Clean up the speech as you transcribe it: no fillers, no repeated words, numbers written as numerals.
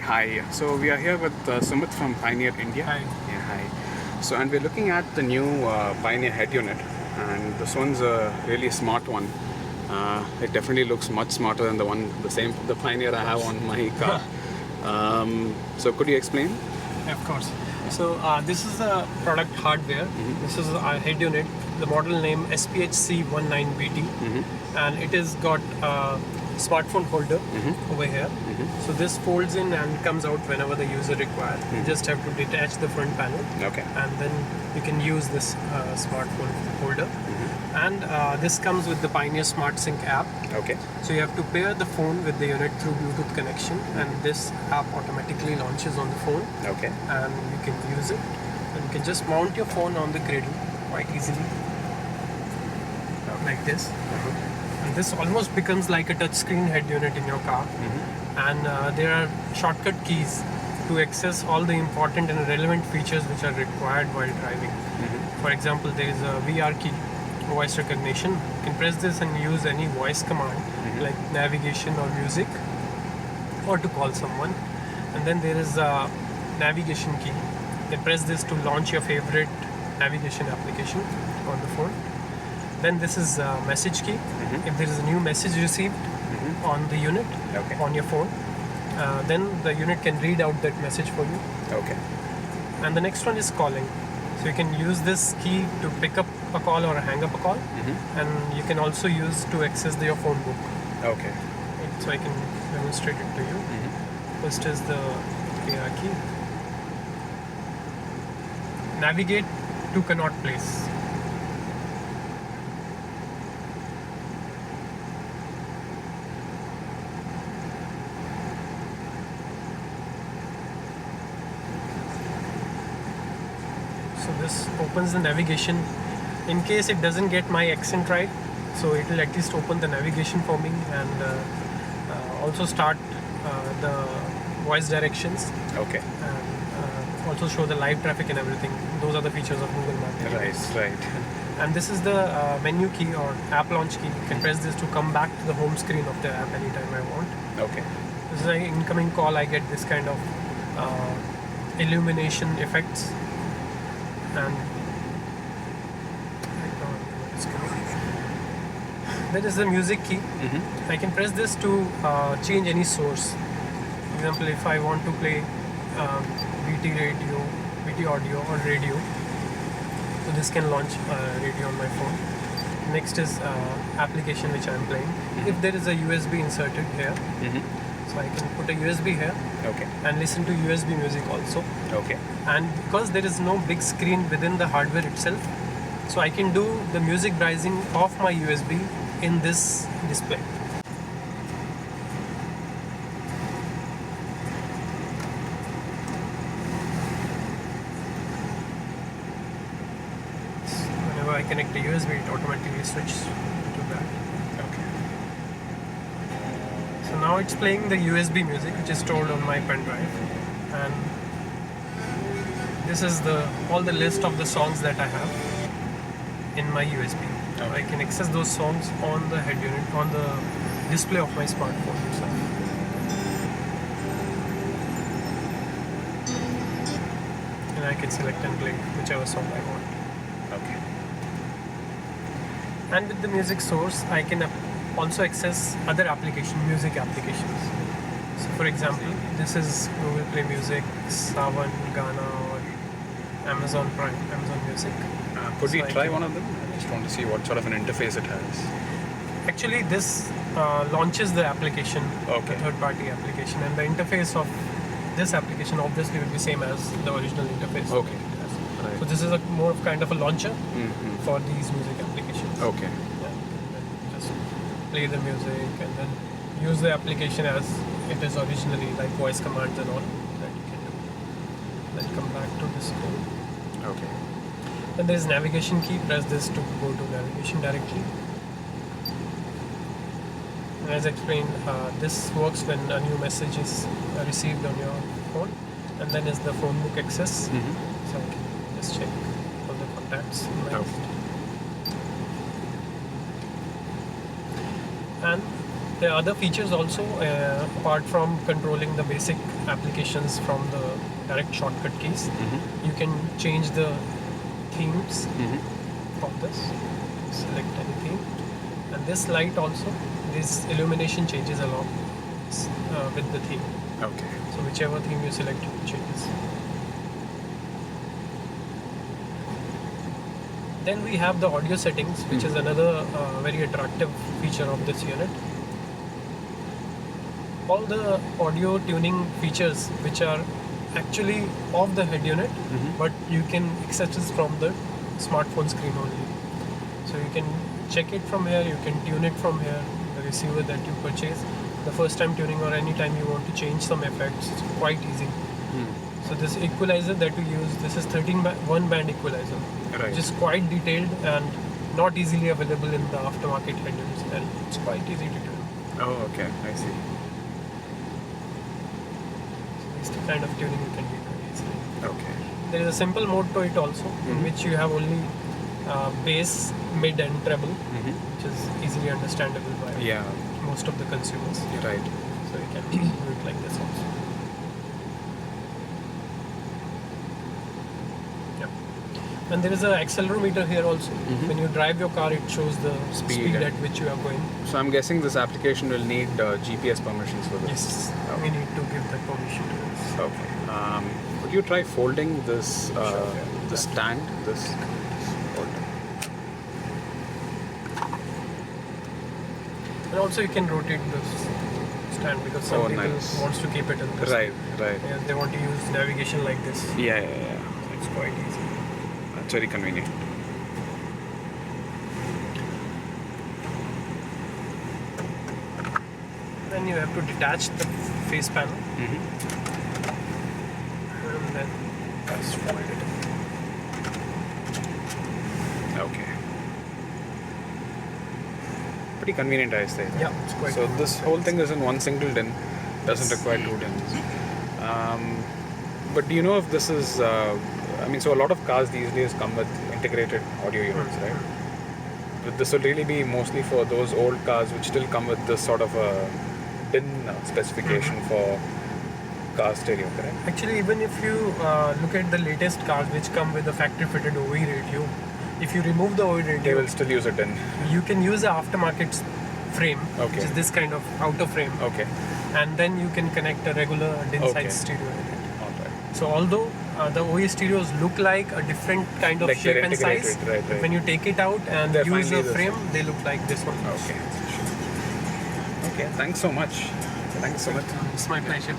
Hi. So we are here with Sumit from Pioneer India. Hi. Yeah, hi. So and we're looking at the new Pioneer head unit, and this one's a really smart one. It definitely looks much smarter than the Pioneer I have on my car. So could you explain? Yeah, of course. So this is the product hardware. This is our head unit. The model name SPHC19BT, and it has got a smartphone holder over here. So this folds in and comes out whenever the user requires. You just have to detach the front panel, and then you can use this smartphone holder. And this comes with the Pioneer Smart Sync app. So you have to pair the phone with the unit through Bluetooth connection, and this app automatically launches on the phone. And you can use it, and you can just mount your phone on the cradle quite easily, like this. And this almost becomes like a touchscreen head unit in your car. And there are shortcut keys to access all the important and relevant features which are required while driving. For example, there is a VR key, voice recognition. You can press this and use any voice command like navigation or music, or to call someone. And then there is a navigation key. You can press this to launch your favorite navigation application on the phone. Then this is a message key. If there is a new message received on the unit, on your phone, then the unit can read out that message for you. And the next one is calling. So you can use this key to pick up a call or hang up a call, and you can also use to access your phone book. So I can demonstrate it to you. First is the VR key. Navigate to Connaught Place. So this opens the navigation. In case it doesn't get my accent right, so it will at least open the navigation for me, and also start the voice directions. And also show the live traffic and everything. Those are the features of Google Maps. Right. And this is the menu key or app launch key. You can press this to come back to the home screen of the app anytime I want. This is an incoming call. I get this kind of illumination effects. And there is the music key. I can press this to change any source. For example, if I want to play BT radio, BT audio or radio, so this can launch radio on my phone. Next is application which I am playing. If there is a USB inserted here, so I can put a USB here and listen to USB music also. And because there is no big screen within the hardware itself, so I can do the music browsing off my USB in this display. Whenever I connect the USB, it automatically switches to that. So now it's playing the USB music which is stored on my pen drive, and this is all the list of the songs that I have in my USB. I can access those songs on the head unit, on the display of my smartphone itself. And I can select and play whichever song I want. And with the music source, I can also access other music applications. So for example, this is Google Play Music, Savan, Ghana, or Amazon Prime, Amazon Music. Could we try one of them? I just want to see what sort of an interface it has. Actually, this launches the application, the third-party application, and the interface of this application obviously will be same as the original interface. So this is more of kind of a launcher for these music applications. Just play the music and then use the application as it is originally, like voice commands and all that you can do. Then come back to this screen. Then there is navigation key. Press this to go to navigation directly. And as explained, this works when a new message is received on your phone. And then is the phone book access. So I can just check all the contacts in my list. And There are other features also, apart from controlling the basic applications from the direct shortcut keys. You can change the themes from this. Select any theme. And this light also, this illumination changes along with the theme. Okay. So whichever theme you select, it changes. Then we have the audio settings, which is another very attractive feature of this unit. All the audio tuning features which are actually of the head unit, but you can access this from the smartphone screen only. So you can check it from here, you can tune it from here, the receiver that you purchase. The first time tuning or any time you want to change some effects, it's quite easy. So this equalizer that we use, this is 1 band equalizer, which is quite detailed and not easily available in the aftermarket head units, and it's quite easy to tune. Oh, okay, I see. It's the kind of tuning you can do very easily. Okay. There is a simple mode to it also, in which you have only bass, mid and treble, which is easily understandable by most of the consumers. Right. So you can do it like this also. Yeah. And there is an accelerometer here also. When you drive your car, it shows the speed at which you are going. So I'm guessing this application will need GPS permissions for this. Yes, we need to give that permission to this. Okay. Would you try folding this the stand? This folder. And also you can rotate this stand because some people wants to keep it in this. Right. Yeah, they want to use navigation like this. Yeah. So it's quite easy. That's very convenient. Then you have to detach the face panel. And then just fold it. Okay. Pretty convenient, I say. Yeah, it's quite So good. this whole thing is in one single DIN. Doesn't require 2 DINs. But do you know if this is? So a lot of cars these days come with integrated audio units, right? But this will really be mostly for those old cars which still come with this sort of a DIN specification for car stereo, correct? Actually, even if you look at the latest cars which come with a factory-fitted OE radio, if you remove the OE They radio, will still use a DIN. you can use the aftermarket frame, which is this kind of outer frame, Okay. and then you can connect a regular DIN Okay. size stereo in it. All right. So although the OE stereos look like a different kind of Like shape they're and size, integrated, right. when you take it out and They're use finally the the frame, they look like this one. Okay. Okay. Thanks so much. Thanks so much. It's my pleasure.